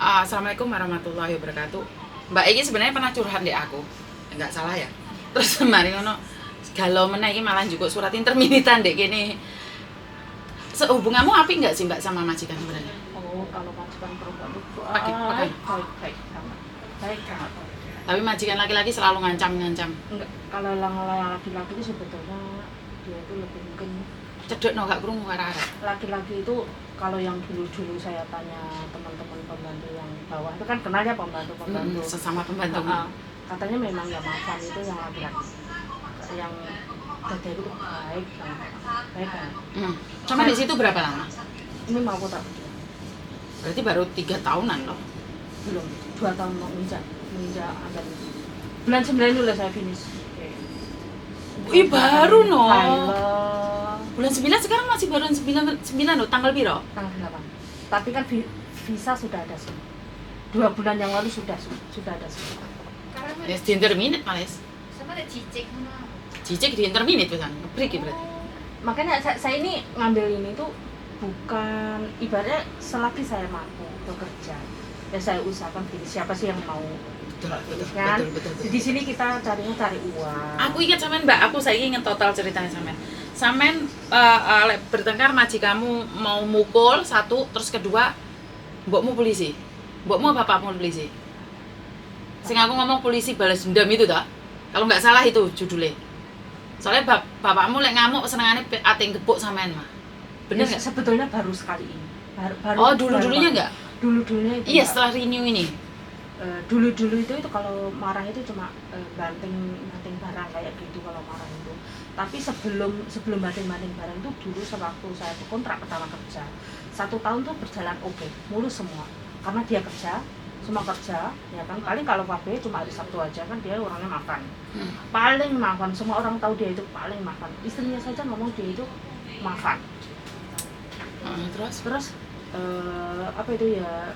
Assalamualaikum warahmatullahi wabarakatuh. Mbak iki sebenarnya pernah curhat di aku. Enggak salah ya. Terus kemarin ngono galau meneh iki malah njukuk surat interminitan dek kene. Hubunganmu apik enggak sih Mbak sama majikan sebenarnya? Oh, kalau majikan perempuan itu Pakai. baik sangat. Baik sangat. Tapi majikan laki-laki selalu ngancam-ngancam. Enggak, kalau yang laki-laki itu sebetulnya dia itu lebih mungkin Cedek no gak krungu arah-arah. laki-laki itu kalau yang dulu saya tanya teman-teman pembantu yang bawah itu kan kenal ya pembantu Sesama pembantu. Katanya memang yang maafan itu yang laki-laki yang dada itu baik kan. Cuma di situ berapa lama? Ini mau tak Berarti baru 3 tahunan loh. belum 2 tahun mau menginjak ada bulan 9 dulu saya finish. Ih baru no. Allah. Bulan 9 sekarang masih baru 9 loh, tanggal piro? Tanggal 8. Tapi kan visa sudah ada semua. 2 bulan yang lalu sudah ada semua. Ya di interminate males. Sama ada cicik Cicik di interminate pesan. Ngebreak berarti. Makanya saya ini ngambil ini tuh bukan ibaratnya selagi saya mampu bekerja. Ya saya usahakan gini, siapa sih yang mau kan? Betul. Di sini kita cari uang. Aku ingat sampean Mbak, aku saya ingat total ceritanya sampean. Sampean bertengkar majikamu mau mukul satu, terus kedua mbokmu polisi. Mbokmu apa bapakmu polisi? Sing aku ngomong polisi balas dendam itu dah. Kalau nggak salah itu judulnya. Soalnya bapakmu lek ngamuk senengane ating gepuk sampean mah. Bener nggak? Sebetulnya baru sekali ini. Oh, dulu-dulunya enggak? Dulu-dulunya itu. Iya, setelah renew ini. Dulu-dulu itu kalau marah itu cuma banting barang kayak gitu kalau marah itu. Tapi sebelum banting barang itu dulu sewaktu saya tuh kontrak pertama kerja 1 tahun tuh berjalan oke, mulus semua. Karena dia kerja, semua kerja, ya kan. Paling kalau KB cuma hari Sabtu aja kan dia orangnya makan. Paling makan, semua orang tahu dia itu paling makan. Istrinya saja ngomong dia itu makan. Terus apa itu ya?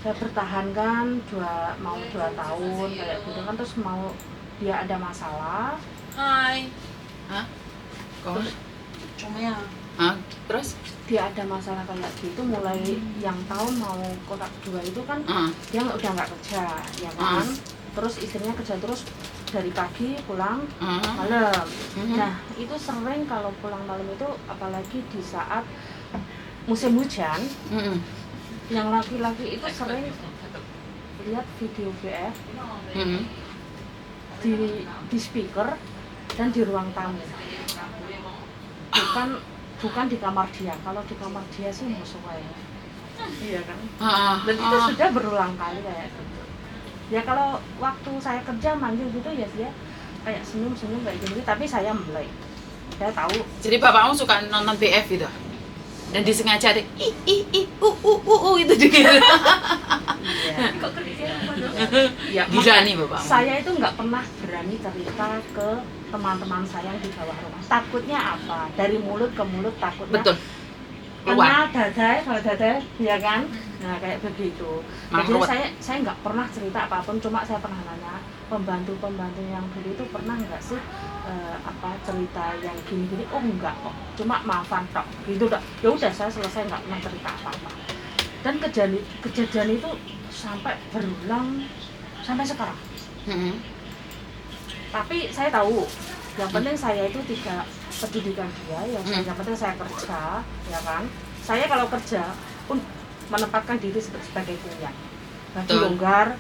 Saya pertahankan 2 tahun kayak gitu kan, terus mau dia ada masalah. Hai. Hah? Kok? Cuma Terus? Dia ada masalah kayak gitu mulai yang tahun mau kotak 2 itu kan dia udah nggak kerja ya kan. Terus istrinya kerja terus dari pagi pulang malam. Nah itu sering kalau pulang malam itu apalagi di saat musim hujan. Yang laki-laki itu sering lihat video VF di speaker dan di ruang tamu, bukan di kamar dia. Kalau di kamar dia sih musuh ya, iya kan. Dan itu sudah berulang kali kayak gitu. Ya kalau waktu saya kerja manggil gitu ya dia kayak senyum kayak gini, tapi saya mulai saya tahu. Jadi bapakmu suka nonton BF gitu? Dan disengaja deh itu dia. Kok kerja? Ya, gila nih bapak. Saya itu nggak pernah berani cerita ke teman-teman saya yang di bawah rumah. Takutnya apa? Dari mulut ke mulut takutnya. Betul. Kenal dadai, ya kan? Nah kayak begitu. Jadi saya nggak pernah cerita apapun, cuma saya pernah nanya pembantu yang dulu itu pernah nggak sih cerita yang gini-gini? Oh enggak kok, cuma maafan tok gitu dah. Ya udah saya selesai, nggak pernah cerita apa-apa. Dan kejadian itu sampai berulang sampai sekarang. Tapi saya tahu yang penting saya itu tidak pendidikan dia, yang penting saya kerja, ya kan. Saya kalau kerja pun menempatkan diri sebagai kuliah. Baju longgar,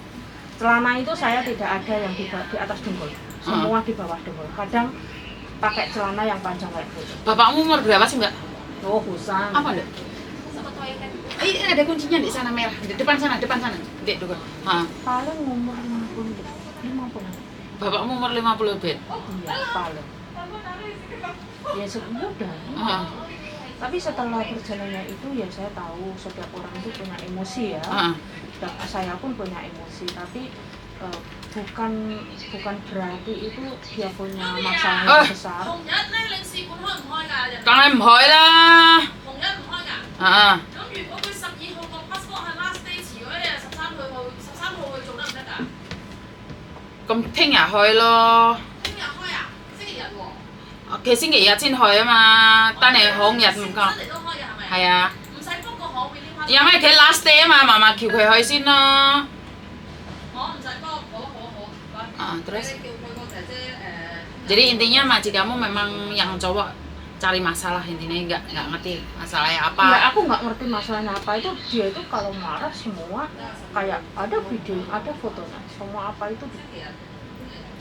celana itu saya tidak ada yang di atas dengkul, semua di bawah dengkul. Kadang pakai celana yang panjang kayak gitu. Bapakmu umur berapa sih Mbak? Oh Husan. Apa Mbak? Ini ada kuncinya di sana merah, di depan sana. Dek, dulu. Paling umur 50. Bapakmu umur 50 lebih? Iya, paling. Ya mudah. Tapi setelah perjalanannya itu ya saya tahu setiap orang itu punya emosi ya. Dan saya pun punya emosi, tapi bukan berarti itu dia punya masalah yang besar. Tengah hỏi lah.咁聽日去咯。其實星期日先去啊嘛，單係紅日唔夠。係啊。ยังไม่เคย last day มาคิวเคยให้สินะterus jadi intinya majikanmu memang yang cowok cari masalah, intinya nggak ngerti masalahnya apa. Ya aku nggak ngerti masalahnya apa, itu dia itu kalau marah semua kayak ada video, ada fotonya, semua apa itu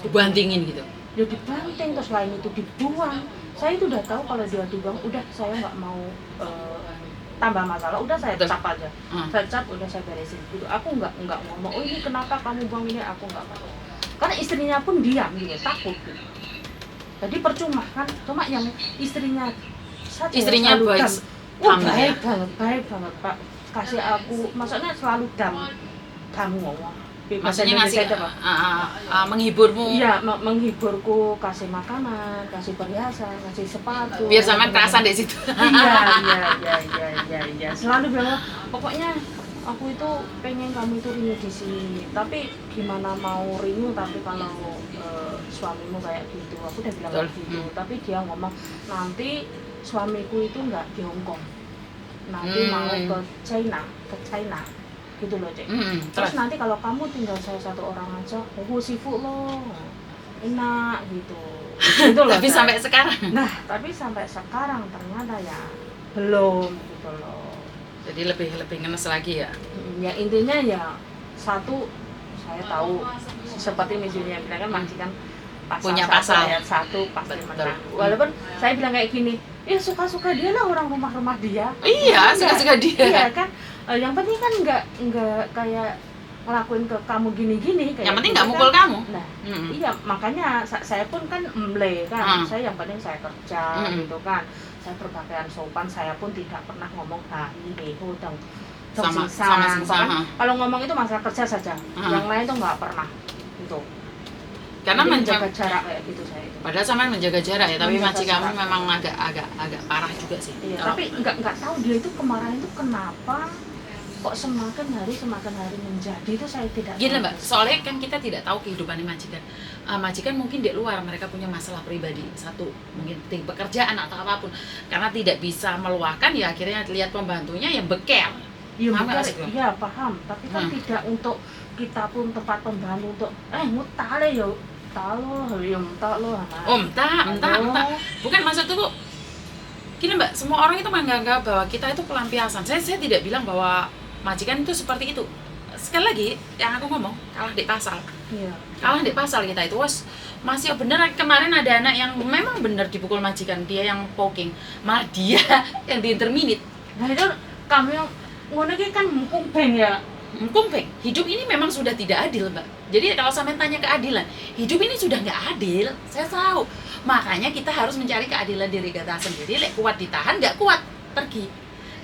Dibantingin gitu. ya dibanting, terus lain itu dibuang. Saya itu udah tahu kalau dia dibuang, udah saya nggak mau tambah masalah, udah saya cap aja. Saya cap, udah saya beresin gitu. Aku nggak ngomong, oh ini kenapa kamu buang ini, aku nggak mau. Karena istrinya pun diam gitu, takut gitu. Jadi percuma kan, cuma yang istrinya saja Istrinya baik, baik banget Pak, kasih aku, maksudnya selalu kamu ngomong. Maksudnya ngasih menghiburmu. Iya, menghiburku, kasih makanan, kasih perhiasan, kasih sepatu. Biar sama kerasan di situ. Iya. Selalu bilang, pokoknya aku itu pengen kamu itu rindu di sini. Tapi gimana mau rindu tapi kalau suamimu kayak gitu, aku udah bilang kayak gitu. Tapi dia ngomong nanti suamiku itu nggak di Hong Kong, nanti mau ke China gitu loh Cek. Terus nanti kalau kamu tinggal saya satu orang aja, sibuk loh, enak gitu loh. Tapi sampai sekarang. Nah, tapi sampai sekarang ternyata ya belum gitu loh. Jadi lebih ngenes lagi ya. Ya intinya ya satu, saya tahu seperti misalnya bilang kan majikan punya pasal ya, satu pasti menang. Walaupun saya bilang kayak gini, ya suka-suka dia lah, orang rumah dia. Iya, suka-suka dia. Iya kan. Yang penting kan nggak kayak ngelakuin ke kamu gini-gini. Yang penting nggak mukul kamu. Nah, iya makanya saya pun kan kan. Saya yang penting saya kerja gitu kan. Saya berpakaian sopan. Saya pun tidak pernah ngomong ini dan sama. Kalau ngomong itu masalah kerja saja. Yang lain tuh nggak pernah gitu. Karena menjaga jarak kayak gitu saya itu. Padahal sama menjaga jarak ya, tapi majikanmu memang agak parah juga sih. Iya, tapi nggak tahu dia itu kemarahan itu kenapa kok semakin hari menjadi, itu saya tidak gini tahu. Mbak, soalnya kan kita tidak tahu kehidupan majikan. Majikan mungkin di luar mereka punya masalah pribadi, satu mungkin pekerjaan atau apapun, karena tidak bisa meluahkan ya akhirnya lihat pembantunya yang beker. Iya paham, tapi kan tidak untuk kita pun tempat pembantu untuk mutale yo talo yo talo entah. Bukan maksudku tuh gini Mbak, semua orang itu menganggap bahwa kita itu pelampiasan. Saya tidak bilang bahwa majikan itu seperti itu. Sekali lagi yang aku ngomong, kalah di pasal. Iya. Kalah di pasal kita itu masih bener. Kemarin ada anak yang memang bener dipukul majikan, dia yang poking, malah dia yang di interminate. Nah itu kamu yang ngono kan mumpung ya. Kumpeng, hidup ini memang sudah tidak adil, Mbak. Jadi kalau sampai tanya keadilan, hidup ini sudah nggak adil. Saya tahu. Makanya kita harus mencari keadilan diri kita sendiri. Lek kuat ditahan, nggak kuat pergi.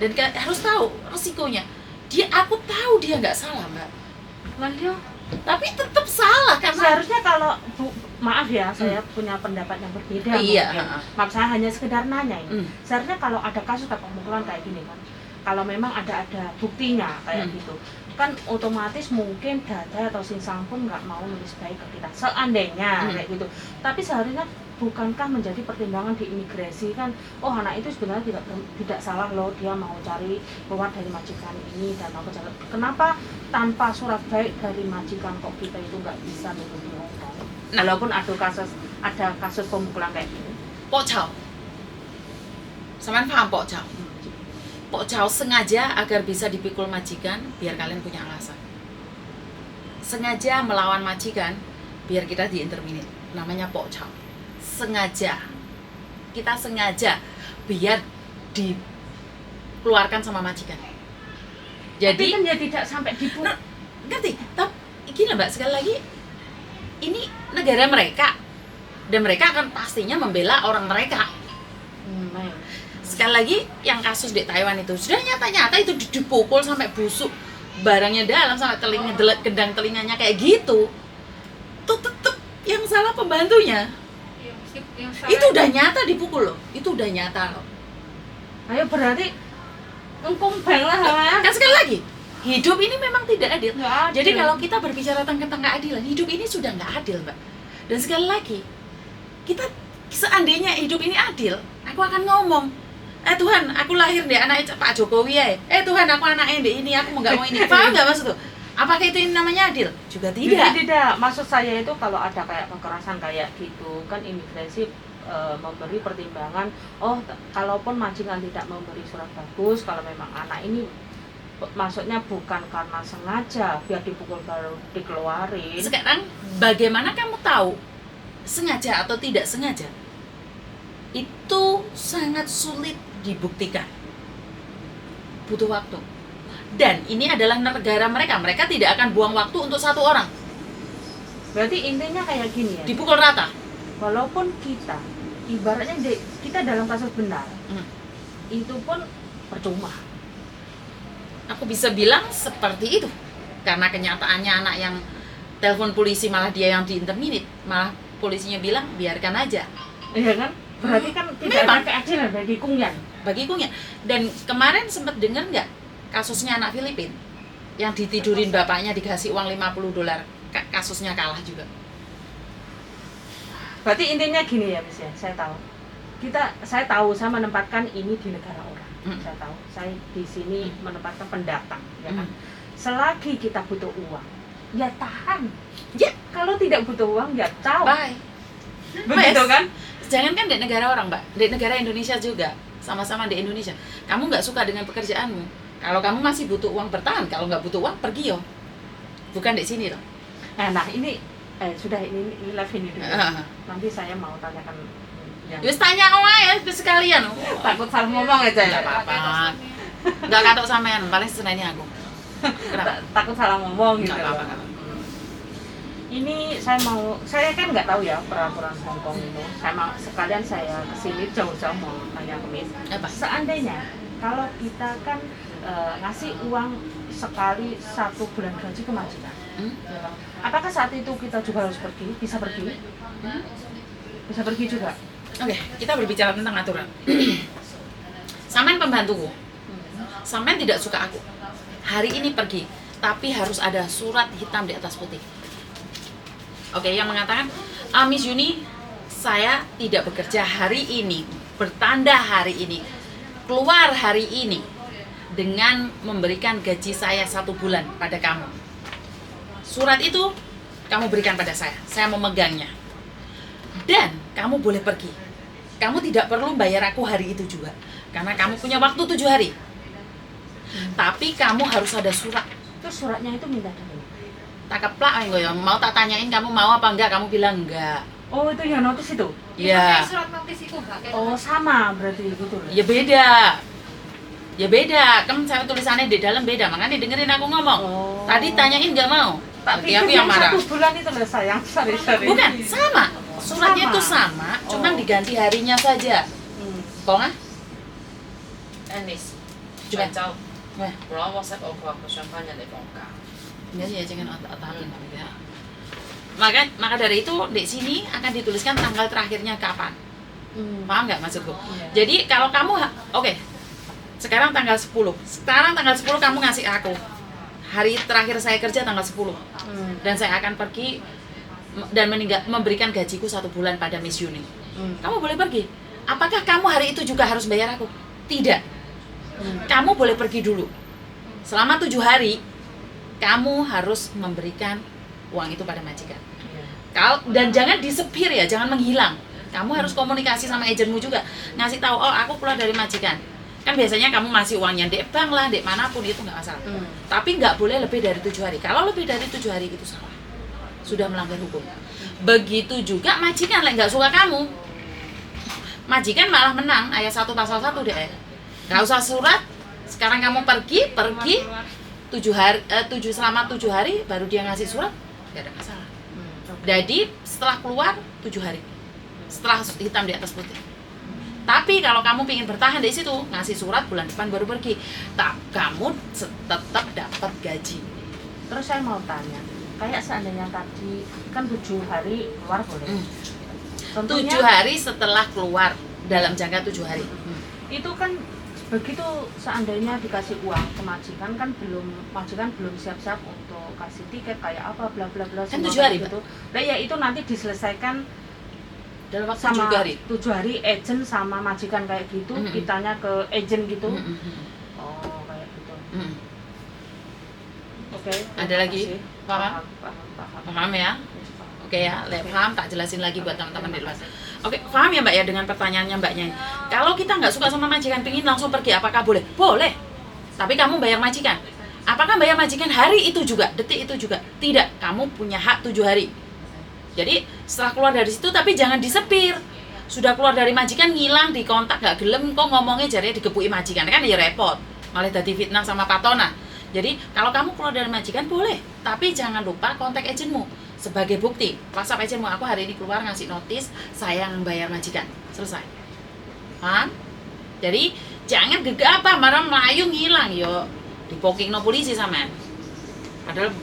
Dan harus tahu resikonya. Aku tahu dia nggak salah, Mbak. Lalu, tapi tetap salah karena seharusnya kalau maaf ya, saya punya pendapat yang berbeda. Iya. Maaf, saya hanya sekedar nanya ini. Seharusnya kalau ada kasus pemukulan kayak gini kan, kalau memang ada buktinya kayak gitu, kan otomatis mungkin dada atau sinsang pun nggak mau nulis baik ke kita seandainya kayak gitu. Tapi seharusnya bukankah menjadi pertimbangan di imigrasi kan, oh anak itu sebenarnya tidak salah loh, dia mau cari keluar dari majikan ini dan mau ke jalan. Kenapa tanpa surat baik dari majikan kok kita itu nggak bisa nunggu di Hong Kong? Walaupun ada kasus pemukulan kayak gini. Pok Chow, Saman paham Pok Chow? Pok Chow sengaja agar bisa dipikul majikan biar kalian punya alasan. Sengaja melawan majikan biar kita diinterminate. Namanya Pok Chow. Sengaja. Kita sengaja biar dikeluarkan sama majikan. Jadi tapi kan dia tidak sampai dibunuh. Ngerti? Tapi gini Mbak, sekali lagi ini negara mereka dan mereka akan pastinya membela orang mereka. Sekali lagi yang kasus di Taiwan itu sudah nyata-nyata itu dipukul sampai busuk, barangnya dalam sampai gendang telinganya kayak gitu. Tuh tetep yang salah pembantunya. Itu udah nyata dipukul loh. Itu udah nyata loh. Ayo berarti engkong bang lah. Kan sekali lagi hidup ini memang tidak adil. Adil. Jadi kalau kita berbicara tentang keadilan, hidup ini sudah nggak adil, Mbak. Dan sekali lagi kita seandainya hidup ini adil, aku akan ngomong Tuhan, aku lahir deh anaknya Pak Jokowi ya. Tuhan, aku anaknya deh ini, aku nggak mau ini. Paham nggak maksud tuh? Apakah itu namanya adil? Juga Tidak. Maksud saya itu kalau ada kayak kekerasan kayak gitu kan imigrasi memberi pertimbangan. Kalaupun majikan tidak memberi surat bagus, kalau memang anak ini maksudnya bukan karena sengaja biar dipukul baru dikeluarin. Sekarang bagaimana kamu tahu sengaja atau tidak sengaja? Itu sangat sulit dibuktikan, butuh waktu. Dan ini adalah negara mereka tidak akan buang waktu untuk satu orang. Berarti intinya kayak gini ya, Dipukul rata. walaupun kita ibaratnya kita dalam kasus benar, itu pun percuma. Aku bisa bilang seperti itu karena kenyataannya anak yang telepon polisi malah dia yang diinterminate, malah polisinya bilang biarkan aja. Iya kan? Berarti kan tidak Memang. ada keadilan bagi Kungyan. Bagiku ya. Dan kemarin sempat dengar nggak kasusnya anak Filipin yang ditidurin bapaknya dikasih uang $50, kasusnya kalah juga. Berarti intinya gini ya, Miss ya. Saya tahu saya menempatkan ini di negara orang. Saya tahu. Saya di sini menempatkan pendatang, ya kan. Selagi kita butuh uang, ya tahan. Ya, Kalau tidak butuh uang, ya tahu. bye. Begitu Wes. kan? Jangan kan di negara orang, Mbak, di negara Indonesia juga, sama-sama di Indonesia. Kamu nggak suka dengan pekerjaanmu, kalau kamu masih butuh uang bertahan, kalau nggak butuh uang pergi yo. Bukan di sini loh. Nah, ini sudah ini live ini dulu. Nanti saya mau tanyakan yang Yus tanya kamu ya sekalian. takut salah ngomong aja ya. Nggak apa-apa. Nggak katok sampean, paling senangnya aku. Kenapa? Takut salah ngomong gitu. Nggak apa-apa. loh. Ini saya kan nggak tahu ya peraturan Hongkong itu. Sekalian saya kesini jauh-jauh mau tanya ke Miss. Apa? Seandainya kalau kita kan ngasih uang sekali 1 bulan gaji ke majikan, ya kan? Apakah saat itu kita juga harus pergi? Bisa pergi? Bisa pergi juga. Oke, kita berbicara tentang aturan. Sampean pembantuku. Sampean tidak suka aku. Hari ini pergi, tapi harus ada surat hitam di atas putih. Oke, yang mengatakan, Miss Yuni, saya tidak bekerja hari ini, bertanda hari ini, keluar hari ini, dengan memberikan gaji saya 1 bulan pada kamu. Surat itu kamu berikan pada saya memegangnya. Dan kamu boleh pergi. Kamu tidak perlu bayar aku hari itu juga, karena kamu punya waktu 7 hari. Tapi kamu harus ada surat. Terus suratnya itu minta dari mana? Tak keplak ya, mau tak tanyain kamu mau apa enggak, kamu bilang enggak. Oh, itu yang notis itu? Iya. Pakai surat notis itu nggak kayak Oh, sama berarti gitu. Ya beda. Ya beda, kan saya tulisannya di dalam beda, makanya dengerin aku ngomong. Oh. Tadi tanyain nggak mau, Tapi tapi aku itu yang marah. 1 bulan itu loh sayang, sorry. Bukan, sama. Suratnya Sama. itu sama, cuman Oh. diganti harinya saja. Kok nggak? Anis, Coba. 上週 Wah, 我攞 WhatsApp 我，佢話佢想翻人哋放假。 ya jangan otak-otakin ya. Maka dari itu di sini akan dituliskan tanggal terakhirnya kapan. Paham nggak maksudku? Iya. Jadi kalau kamu oke, sekarang tanggal 10. Sekarang tanggal 10 kamu ngasih aku. Hari terakhir saya kerja tanggal 10. Dan saya akan pergi dan memberikan gajiku 1 bulan pada Miss Yuni. Kamu boleh pergi. Apakah kamu hari itu juga harus bayar aku? Tidak. Kamu boleh pergi dulu. Selama 7 hari kamu harus memberikan uang itu pada majikan. Dan jangan disepir ya, jangan menghilang. Kamu harus komunikasi sama agenmu juga, ngasih tahu, oh aku keluar dari majikan. Kan biasanya kamu masih uangnya di bank lah, di manapun itu nggak masalah. Tapi nggak boleh lebih dari 7 hari. Kalau lebih dari 7 hari itu salah, sudah melanggar hukum. Begitu juga majikan lah nggak suka kamu, majikan malah menang ayat 1 pasal 1 deh. Nggak usah surat. Sekarang kamu pergi 7 hari, selama 7 hari baru dia ngasih surat, nggak ada masalah. Jadi setelah keluar 7 hari, setelah hitam di atas putih. Tapi kalau kamu ingin bertahan di situ, ngasih surat bulan depan baru pergi, kamu tetap dapat gaji. Terus saya mau tanya, kayak seandainya tadi kan 7 hari keluar boleh. 7 hari setelah keluar dalam jangka 7 hari. Itu kan begitu seandainya dikasih uang ke majikan kan majikan belum siap-siap untuk kasih tiket kayak apa bla bla bla Kan semua 7 hari, gitu. Nah ya itu nanti diselesaikan Dalam waktu sama 7 hari. 7 hari agent sama majikan kayak gitu, Mm-mm. kitanya ke agent gitu. Mm-mm. Oh, kayak gitu. Mm. Oke. Ada terima lagi? kasih. Paham? Paham. Paham ya? Yes, paham. Oke ya, paham, tak jelasin lagi buat teman-teman di Terima luar. kasih. Oke, paham ya Mbak ya dengan pertanyaannya Mbaknya. Kalau kita nggak suka sama majikan, pingin langsung pergi, apakah boleh? Boleh. Tapi kamu bayar majikan. Apakah bayar majikan hari itu juga, detik itu juga? Tidak, kamu punya hak 7 hari. Jadi setelah keluar dari situ, tapi jangan disepir. Sudah keluar dari majikan, ngilang, dikontak, gak gelem, kok ngomongnya jadinya digepuki majikan, kan ya repot. Malah jadi fitnah sama patona. Jadi kalau kamu keluar dari majikan boleh, tapi jangan lupa kontak agentmu sebagai bukti. WhatsApp agentmu, aku hari ini keluar ngasih notis, saya yang bayar majikan. Selesai. Paham? Jadi jangan gegabah, marah melayu ngilang yo. Dipoking no polisi sama. Padahal